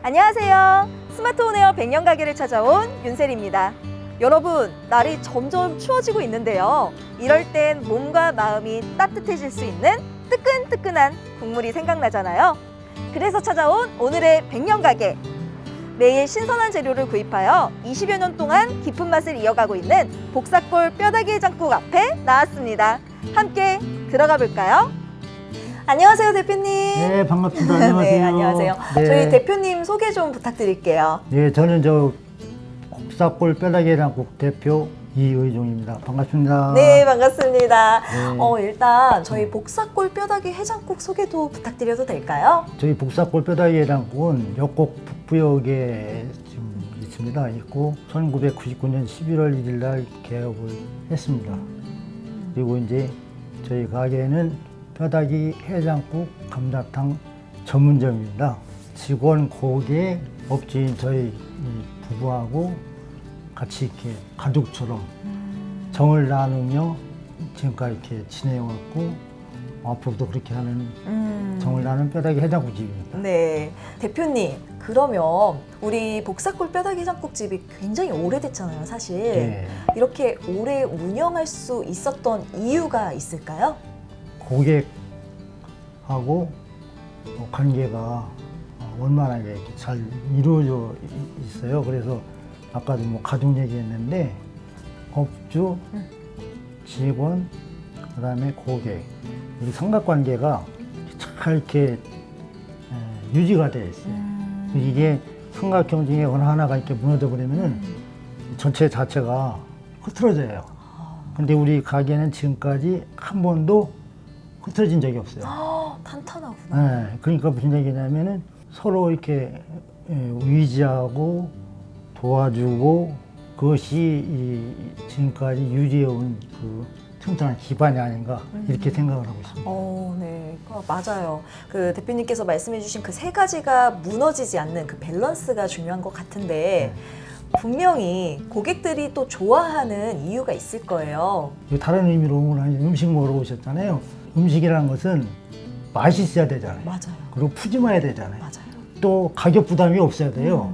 안녕하세요. 스마트홈 에어 100년 가게를 찾아온 윤셀입니다. 여러분, 날이 점점 추워지고 있는데요. 이럴 땐 몸과 마음이 따뜻해질 수 있는 뜨끈뜨끈한 국물이 생각나잖아요. 그래서 찾아온 오늘의 100년 가게. 매일 신선한 재료를 구입하여 20여 년 동안 깊은 맛을 이어가고 있는 복사골 뼈다귀 해장국 앞에 나왔습니다. 함께 들어가 볼까요? 안녕하세요, 대표님. 네, 반갑습니다. 안녕하세요. 네, 안녕하세요. 네. 저희 대표님 소개 좀 부탁드릴게요. 네, 저는 복사골 뼈다귀 해장국 대표 이의종입니다. 반갑습니다. 네, 반갑습니다. 네. 일단 저희 복사골 뼈다귀 해장국 소개도 부탁드려도 될까요? 저희 복사골 뼈다귀 해장국은 역곡 북부역에 지금 있습니다. 있고 1999년 11월 1일 날 개업을 했습니다. 그리고 이제 저희 가게는 뼈다귀 해장국 감자탕 전문점입니다. 직원, 고객, 업주인 저희 부부하고 같이 이렇게 가족처럼 정을 나누며 지금까지 이렇게 지내왔고 앞으로도 그렇게 하는 정을 나누는 뼈다귀 해장국집입니다. 네, 대표님, 그러면 우리 복사골 뼈다귀 해장국집이 굉장히 오래됐잖아요, 사실. 네. 이렇게 오래 운영할 수 있었던 이유가 있을까요? 고객하고 관계가 얼마나 이렇게 잘 이루어져 있어요. 그래서 아까도 뭐 가족 얘기했는데 업주, 직원, 그다음에 고객, 우리 삼각관계가 잘 이렇게 유지가 되어 있어요. 이게 삼각형 중에 어느 하나가 이렇게 무너져 버리면은 전체 자체가 흐트러져요. 근데 우리 가게는 지금까지 한 번도 흐트러진 적이 없어요. 탄탄하구나. 네, 그러니까 무슨 얘기냐면은 서로 이렇게 위지하고 도와주고 그것이 지금까지 유지해온 그 튼튼한 기반이 아닌가 이렇게 생각을 하고 있습니다. 네, 맞아요. 그 대표님께서 말씀해주신 그 세 가지가 무너지지 않는 그 밸런스가 중요한 것 같은데 분명히 고객들이 또 좋아하는 이유가 있을 거예요. 다른 의미로 오늘 음식 먹으러 오셨잖아요. 음식이라는 것은 맛있어야 되잖아요. 맞아요. 그리고 푸짐해야 되잖아요. 맞아요. 또 가격 부담이 없어야 돼요.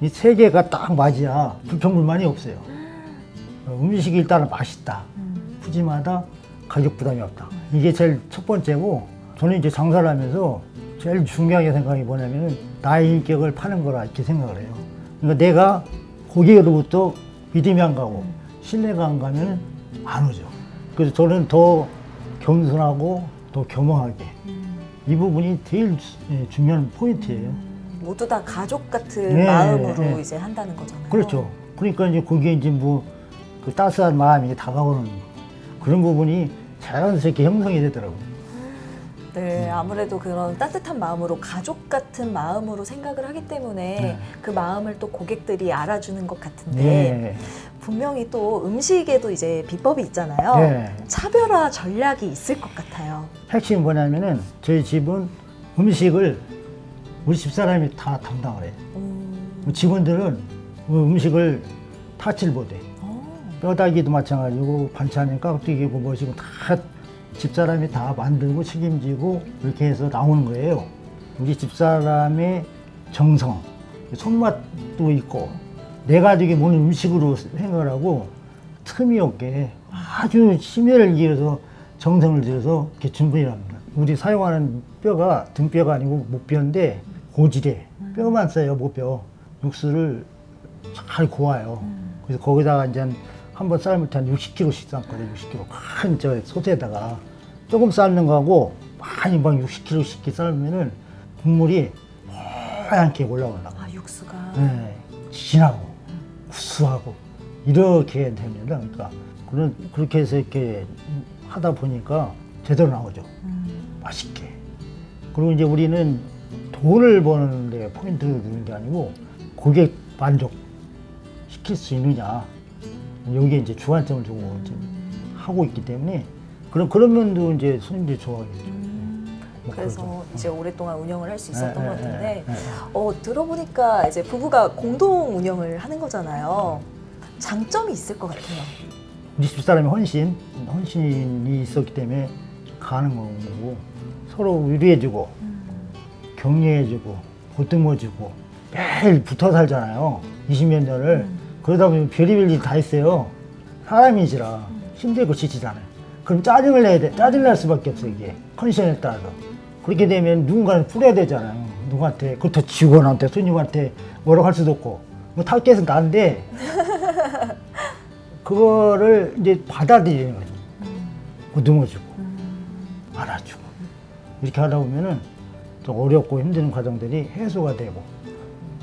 이 세 개가 딱 맞아야 불평불만이 없어요. 음식이 일단은 맛있다, 푸짐하다, 가격 부담이 없다. 이게 제일 첫 번째고, 저는 이제 장사를 하면서 제일 중요하게 생각이 뭐냐면은 나의 인격을 파는 거라 이렇게 생각을 해요. 그러니까 내가 고객으로부터 믿음이 안 가고 신뢰가 안 가면 안 오죠. 그래서 저는 더 겸손하고 더 겸허하게, 이 부분이 제일 중요한 포인트예요. 모두 다 가족 같은 네, 마음으로 네. 이제 한다는 거잖아요. 그렇죠. 그러니까 이제 거기에 이제 뭐 그 따스한 마음이 다가오는 그런 부분이 자연스럽게 형성이 되더라고요. 네, 아무래도 그런 따뜻한 마음으로 가족 같은 마음으로 생각을 하기 때문에 그 마음을 또 고객들이 알아주는 것 같은데 네. 분명히 또 음식에도 이제 비법이 있잖아요. 네. 차별화 전략이 있을 것 같아요. 핵심이 뭐냐면은 저희 집은 음식을 우리 집사람이 다 담당을 해요. 직원들은 음식을 타치를 못해. 뼈다귀도 마찬가지고 반찬이 깍두기고 뭐시고 다 집사람이 다 만들고 책임지고 이렇게 해서 나오는 거예요. 우리 집사람의 정성, 손맛도 있고 내 가족이 먹는 음식으로 생각을 하고 틈이 없게 아주 심혈을 기울여서 정성을 들여서 이렇게 준비를 합니다. 우리 사용하는 뼈가 등뼈가 아니고 목뼈인데 고지대 뼈만 써요. 목뼈 육수를 잘 고아요. 그래서 거기다가 이제 한번 삶을 때 한 60kg씩 삶거든요. 60kg 큰 저 솥에다가 조금 삶는 거하고 많이 막 60kg씩 삶으면은 국물이 하얗게 올라온다고. 아, 육수가. 네, 진하고 구수하고 이렇게 됩니다. 그러니까 그렇게 해서 이렇게 하다 보니까 제대로 나오죠. 맛있게. 그리고 이제 우리는 돈을 버는데 포인트를 두는 게 아니고 고객 만족 시킬 수 있느냐, 여기에 이제 주안점을 두고 이제 하고 있기 때문에 그런 면도 이제 손님들이 좋아하겠죠. 뭐 그래서 그러죠. 이제 오랫동안 운영을 할 수 있었던 것 같은데 네. 들어보니까 이제 부부가 공동 운영을 하는 거잖아요. 장점이 있을 것 같아요. 우리 집사람의 헌신이 있었기 때문에 가는 거고 서로 위로해주고 격려해주고 보듬어주고 매일 붙어 살잖아요. 20몇 년을. 그러다 보면 별의별 일 다 했어요. 사람이지라 힘들고 지치잖아요. 그럼 짜증을 내야 돼. 짜증 날 수밖에 없어, 이게. 컨디션에 따라서. 그렇게 되면 누군가는 풀어야 되잖아요. 누구한테, 그것도 직원한테, 손님한테 뭐라고 할 수도 없고. 뭐 탈게서 난데, 그거를 이제 받아들이는 거죠. 보듬어주고, 알아주고. 이렇게 하다 보면은 좀 어렵고 힘든 과정들이 해소가 되고,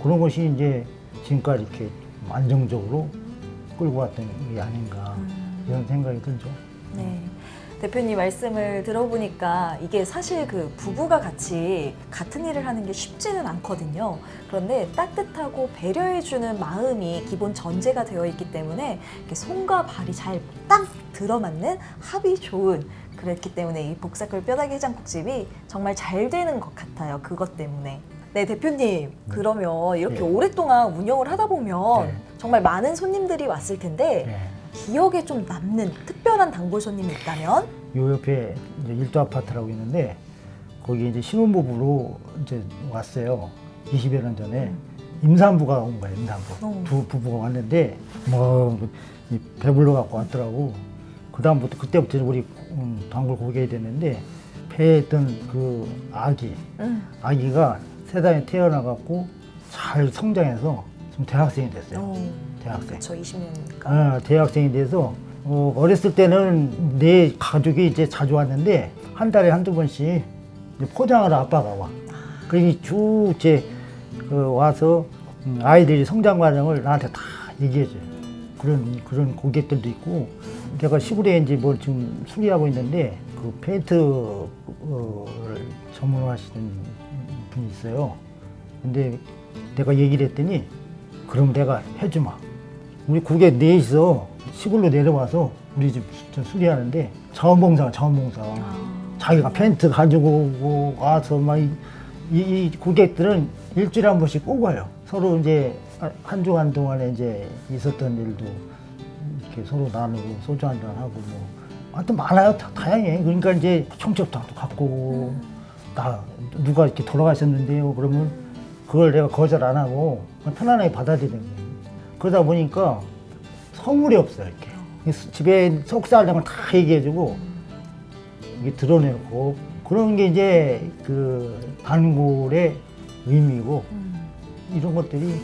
그런 것이 이제 지금까지 이렇게 안정적으로 끌고 왔던 게 아닌가, 이런 생각이 들죠. 네. 대표님 말씀을 들어보니까 이게 사실 그 부부가 같이 같은 일을 하는 게 쉽지는 않거든요. 그런데 따뜻하고 배려해주는 마음이 기본 전제가 되어 있기 때문에 이렇게 손과 발이 잘 딱 들어맞는 합이 좋은, 그랬기 때문에 이 복사골 뼈다귀 해장국집이 정말 잘 되는 것 같아요. 그것 때문에. 네, 대표님. 그러면 이렇게 네. 오랫동안 운영을 하다 보면 네. 정말 많은 손님들이 왔을 텐데 네. 기억에 좀 남는 특별한 단골 손님이 있다면? 요 옆에 이제 일도 아파트라고 있는데 거기 이제 신혼부부로 이제 왔어요. 20여 년 전에 임산부가 온 거예요. 임산부 두 부부가 왔는데 뭐 배불러 갖고 왔더라고. 그 다음부터 그때부터 우리 단골 고객이 됐는데 배에 있던 그 아기가 세상에 태어나 갖고 잘 성장해서 지금 대학생이 됐어요. 대학생. 그렇죠. 20년이니까. 대학생이 돼서 어렸을 때는 내 가족이 이제 자주 왔는데 한 달에 한두 번씩 이제 포장하러 아빠가 와. 그러니 쭉 이제 와서 아이들이 성장 과정을 나한테 다 얘기해줘요. 그런 고객들도 있고, 내가 시골에 이제 뭐 지금 수리하고 있는데 그 페인트를 전문하시는 분이 있어요. 근데 내가 얘기를 했더니 그럼 내가 해주마. 우리 고객 넷이서 시골로 내려와서 우리 집 수리하는데 자원봉사. 자기가 페인트 가지고 오고 와서 막 이 고객들은 일주일에 한 번씩 꼭 와요. 서로 이제 한 주간 동안에 이제 있었던 일도 이렇게 서로 나누고 소주 한잔 하고 뭐 하여튼 많아요. 다양해. 그러니까 이제 청첩장도 갖고 오고 누가 이렇게 돌아가셨는데요. 그러면 그걸 내가 거절 안 하고 편안하게 받아들이는 거예요. 그러다 보니까 선물이 없어요. 이렇게 집에 속사하는 걸 다 얘기해주고 이게 드러내고, 그런 게 이제 그 단골의 의미고, 이런 것들이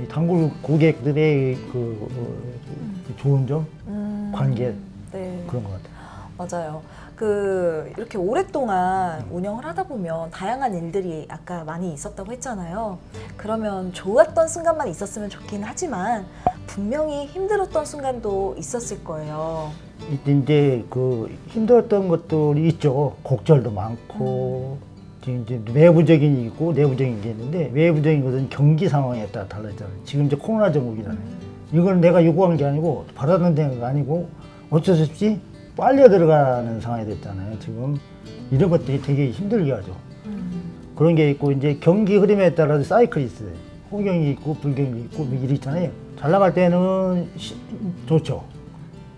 이 단골 고객들의 그 좋은 점, 관계, 네. 그런 것 같아요. 맞아요. 이렇게 오랫동안 운영을 하다 보면 다양한 일들이 아까 많이 있었다고 했잖아요. 그러면 좋았던 순간만 있었으면 좋긴 하지만 분명히 힘들었던 순간도 있었을 거예요. 이제 그 힘들었던 것들이 있죠. 곡절도 많고, 이제 외부적인 게 있고 내부적인 게 있는데, 외부적인 것은 경기 상황에 따라 달라지잖아요. 지금 이제 코로나 전국이잖아요. 이건 내가 요구한 게 아니고 받았는 데가 아니고 어쩔 수 없이 빨려 들어가는 상황이 됐잖아요. 지금 이런 것들이 되게 힘들게 하죠. 그런 게 있고, 이제 경기 흐름에 따라서 사이클이 있어요. 호경이 있고 불경이 있고 뭐 이리 있잖아요. 잘 나갈 때는 좋죠.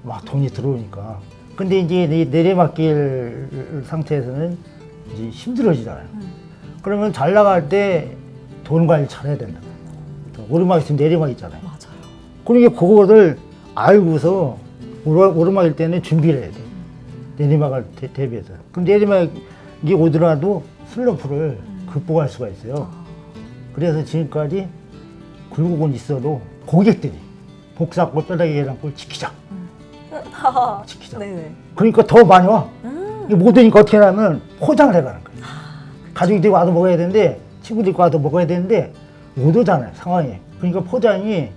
막 돈이 들어오니까. 근데 이제 내리막길 상태에서는 이제 힘들어지잖아요. 그러면 잘 나갈 때 돈 관리 잘해야 된다. 오르막 있으면 내리막 있잖아요. 맞아요. 그러니까 그거를 알고서 오르막일 때는 준비를 해야 돼. 내리막을 대비해서. 그럼 내리막이 오더라도 슬럼프를 극복할 수가 있어요. 그래서 지금까지 굴곡은 있어도 고객들이 복사골 뼈다귀 계란골 지키자. 지키자. 네네. 그러니까 더 많이 와. 이게 못 오니까 어떻게 하냐면 포장을 해가는 거예요. 가족들이 와서 먹어야 되는데, 친구들이 와서 먹어야 되는데 못 오잖아요, 상황이. 그러니까 포장이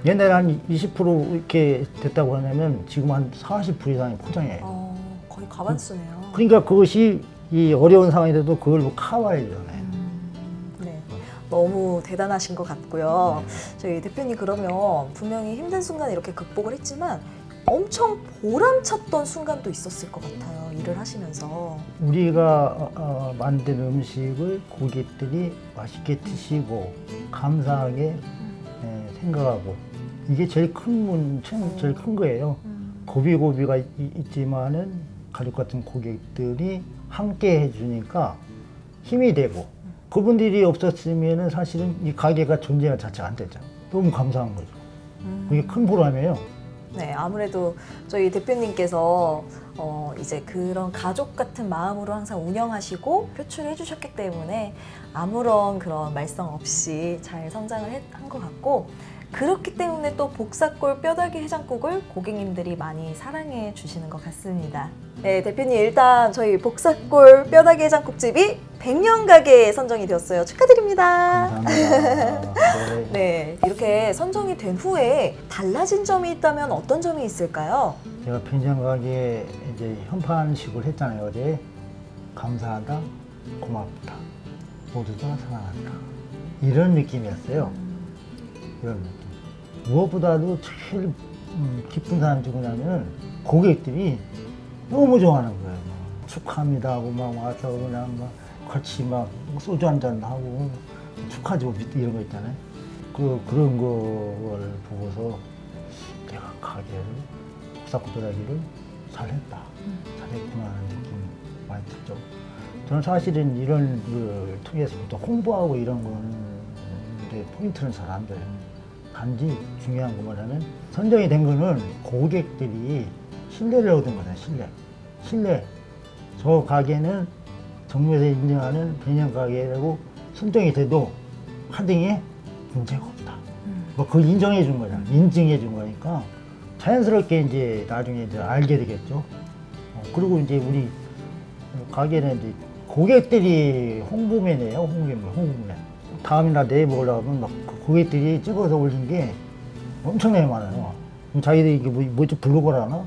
옛날에 한 20% 이렇게 됐다고 하냐면 지금 한 40% 이상이 포장이에요. 거의 가반수네요. 그러니까 그것이 이 어려운 상황인데도 그걸 뭐 커버해야 되잖아요. 네. 너무 대단하신 것 같고요. 저희 대표님, 그러면 분명히 힘든 순간 이렇게 극복을 했지만 엄청 보람찼던 순간도 있었을 것 같아요. 일을 하시면서. 우리가 만든 음식을 고객들이 맛있게 드시고 감사하게 생각하고, 이게 제일 큰 거예요. 고비고비가 있지만은 가족 같은 고객들이 함께 해주니까 힘이 되고 그분들이 없었으면은 사실은 이 가게가 존재 자체가 안 됐잖아요. 너무 감사한 거죠. 그게 큰 보람이에요. 네, 아무래도 저희 대표님께서 이제 그런 가족 같은 마음으로 항상 운영하시고 표출해 주셨기 때문에 아무런 그런 말썽 없이 잘 성장을 한 것 같고, 그렇기 때문에 또 복사골 뼈다귀 해장국을 고객님들이 많이 사랑해 주시는 것 같습니다. 네, 대표님 일단 저희 복사골 뼈다귀 해장국집이 100년 가게에 선정이 되었어요. 축하드립니다. 감사합니다. 네. 네, 이렇게 선정이 된 후에 달라진 점이 있다면 어떤 점이 있을까요? 제가 pension 가게에 이제 현판식을 했잖아요. 어제 감사하다, 고맙다, 모두 다 사랑한다. 이런 느낌이었어요. 이런 느낌. 무엇보다도 제일 기쁜 사람이 누구냐면 고객들이 너무 좋아하는 거예요. 막 축하합니다 하고 막 와서 그냥 막 같이 막 소주 한잔 하고 축하죠 이런 거 있잖아요. 그런 걸 보고서 내가 가게를 복사코뼈다귀를 잘했다, 잘했구나 하는 느낌 많이 들죠. 저는 사실은 이런 걸 통해서부터 홍보하고 이런 건데 포인트는 잘 안 돼요. 단지 중요한 거 뭐냐면 선정이 된 거는 고객들이 신뢰를 얻은 거다. 신뢰. 저 가게는 정부에서 인정하는 100년 가게라고 선정이 돼도 하등에 문제가 없다. 뭐 그걸 인정해 준 거잖아. 인증해 준 거니까 자연스럽게 이제 나중에 이제 알게 되겠죠. 그리고 이제 우리 가게는 이제 고객들이 홍보맨이에요. 홍보맨. 다음이나 네이버 올라가면 막 고객들이 찍어서 올린 게 엄청나게 많아요. 자기들이 이게 뭐지 블로거라나?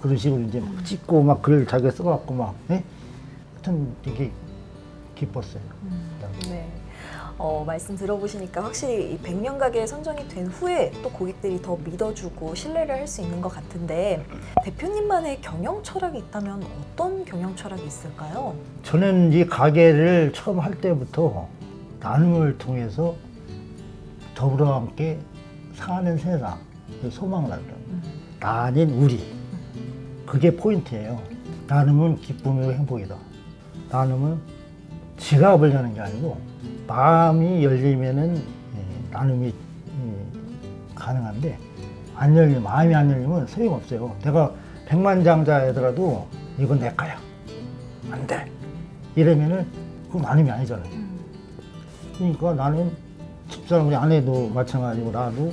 그런 식으로 이제 막 찍고 막 글 자기가 써갖고 막, 예? 하여튼 되게 기뻤어요. 네. 말씀 들어보시니까 확실히 이 100년 가게에 선정이 된 후에 또 고객들이 더 믿어주고 신뢰를 할 수 있는 것 같은데, 대표님만의 경영 철학이 있다면 어떤 경영 철학이 있을까요? 저는 이 가게를 처음 할 때부터 나눔을 통해서 더불어 함께 사는 세상, 소망을 한다. 나 아닌 우리. 그게 포인트예요. 나눔은 기쁨이고 행복이다. 나눔은 지갑을 여는 게 아니고 마음이 열리면은 나눔이 가능한데 안 열리면, 마음이 안 열리면 소용없어요. 내가 백만장자이더라도 이건 내 거야. 안 돼. 이러면은 그건 나눔이 아니잖아요. 그러니까 나는 집사람 우리 아내도 마찬가지고 나도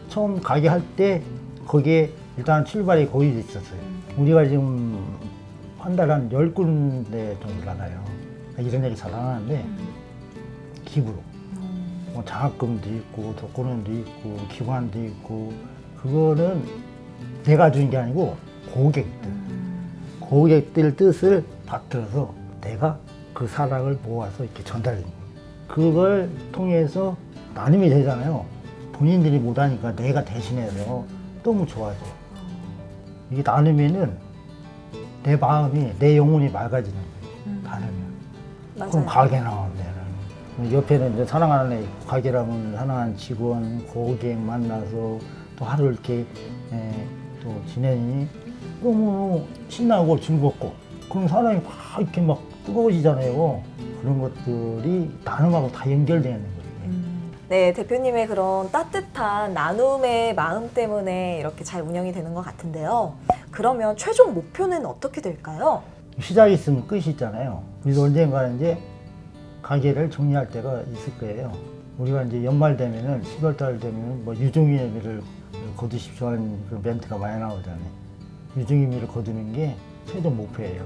처음 가게 할 때 거기에 일단 출발이 거의 있었어요. 우리가 지금 한 달에 한 10군데 정도 나가요. 이런 얘기 잘 안 하는데 기부로. 뭐 장학금도 있고 독거노도 있고 기관도 있고, 그거는 내가 준 게 아니고 고객들 뜻을 받들어서 내가 그 사랑을 모아서 이렇게 전달해 줍니다. 그걸 통해서 나눔이 되잖아요. 본인들이 못하니까 내가 대신해서 너무 좋아져. 이게 나누면은 내 마음이, 내 영혼이 맑아지는 거예요. 나누면. 맞아요. 그럼 가게 나오면 옆에는 이제 사랑하는 애, 가게라면 사랑하는 직원, 고객 만나서 또 하루 이렇게 또 지내니 너무 신나고 즐겁고, 그럼 사람이 막 이렇게 막 뜨거워지잖아요. 그런 것들이 나눔하고 다 연결되는 거예요. 네, 대표님의 그런 따뜻한 나눔의 마음 때문에 이렇게 잘 운영이 되는 것 같은데요. 그러면 최종 목표는 어떻게 될까요? 시작이 있으면 끝이 있잖아요. 그래서 언젠가는 이제 가게를 정리할 때가 있을 거예요. 우리가 이제 연말 되면은 12월달 되면 뭐 유종의미를 거두십시오 하는 그런 멘트가 많이 나오잖아요. 유종의미를 거두는 게 최종 목표예요.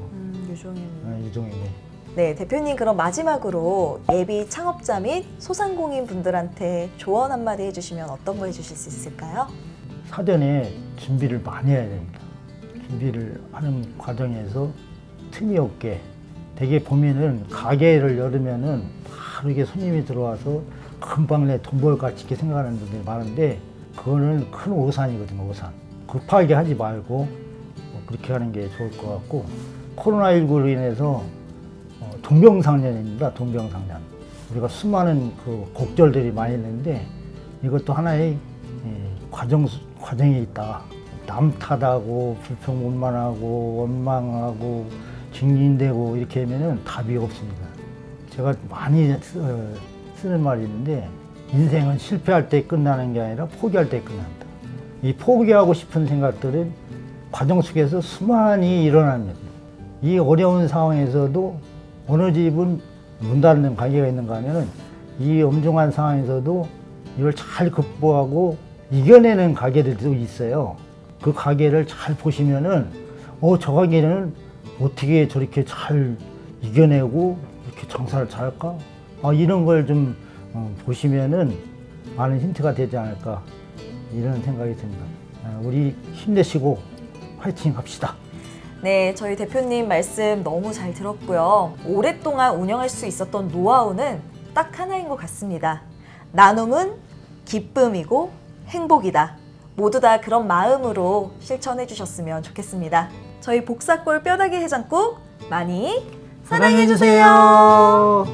유종의미. 네, 대표님 그럼 마지막으로 예비 창업자 및 소상공인 분들한테 조언 한마디 해주시면 어떤 거 해주실 수 있을까요? 사전에 준비를 많이 해야 됩니다. 준비를 하는 과정에서 틈이 없게, 되게 보면은 가게를 열으면은 바로 이게 손님이 들어와서 금방 내 돈 벌 것 같이 이렇게 생각하는 분들이 많은데, 그거는 큰 오산이거든요. 오산. 급하게 하지 말고 그렇게 하는 게 좋을 것 같고, 코로나19로 인해서 동병상련입니다. 동병상련. 우리가 수많은 그 곡절들이 많이 있는데 이것도 하나의 과정이 있다. 남 탓하고 불평불만하고 원망하고 징징대고 이렇게 하면은 답이 없습니다. 제가 많이 쓰는 말이 있는데 인생은 실패할 때 끝나는 게 아니라 포기할 때 끝난다. 이 포기하고 싶은 생각들은 과정 속에서 수많이 일어납니다. 이 어려운 상황에서도 어느 집은 문 닫는 가게가 있는가 하면은 이 엄중한 상황에서도 이걸 잘 극복하고 이겨내는 가게들도 있어요. 그 가게를 잘 보시면은 저 가게는 어떻게 저렇게 잘 이겨내고 이렇게 장사를 잘할까? 이런 걸 좀 보시면은 많은 힌트가 되지 않을까 이런 생각이 듭니다. 우리 힘내시고 화이팅 합시다. 네, 저희 대표님 말씀 너무 잘 들었고요. 오랫동안 운영할 수 있었던 노하우는 딱 하나인 것 같습니다. 나눔은 기쁨이고 행복이다. 모두 다 그런 마음으로 실천해 주셨으면 좋겠습니다. 저희 복사골 뼈다귀 해장국 많이 사랑해 주세요.